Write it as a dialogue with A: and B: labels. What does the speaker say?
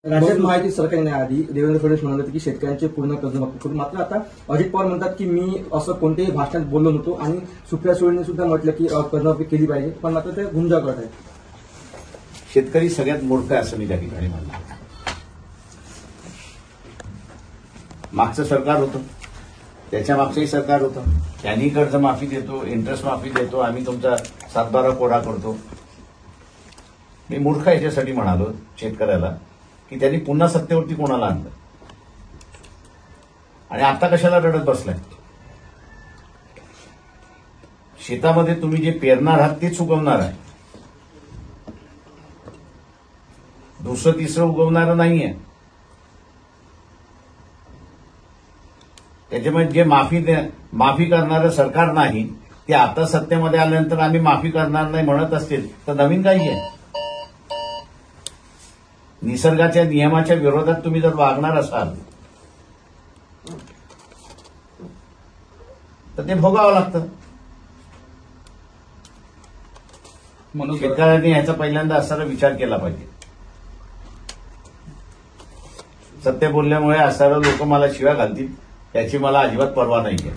A: राज्यात माहिती सरकारने आधी देवेंद्र फडणवीस म्हणाले होते की शेतकऱ्यांचे पूर्ण कर्जमाफी करू. मात्र आता अजित पवार म्हणतात की मी असं कोणत्याही भाषणात बोललो नव्हतो आणि सुप्रिया सुळेंनी सुद्धा म्हटलं की कर्जमाफी केली पाहिजे, पण मात्र ते गुंजा करत आहेत.
B: शेतकरी सगळ्यात मूर्ख आहे असं मी त्या ठिकाणी म्हणतो. मागचं सरकार होतं, त्याच्या मागचंही सरकार होतं, त्यांनी कर्जमाफी देतो, इंटरेस्ट माफी देतो, आम्ही तुमचा 7-12 कोरा करतो. मी मूर्ख याच्यासाठी म्हणालो शेतकऱ्याला की त्यांनी पुन्हा सत्तेवरती कोणाला आणलं आणि आता कशाला रडत बसलाय. शेतामध्ये तुम्ही जे पेरणार आहात तेच उगवणार आहे, दुसरं तिसरं उगवणारं नाहीये. त्याच्यामुळे जे माफी करणारं सरकार नाही ते आता सत्तेमध्ये आल्यानंतर आम्ही माफी करणार नाही म्हणत असतील तर नवीन काही आहे. निसर्गाच्या नियमाच्या विरोधात तुम्ही जर वागणार असाल तर ते भोगावं लागतं. म्हणून शेतकऱ्यांनी ह्याचा पहिल्यांदा असणारा विचार केला पाहिजे. सत्य बोलल्यामुळे असणारे लोक मला शिव्या घालतील याची मला अजिबात पर्वा नाहीये.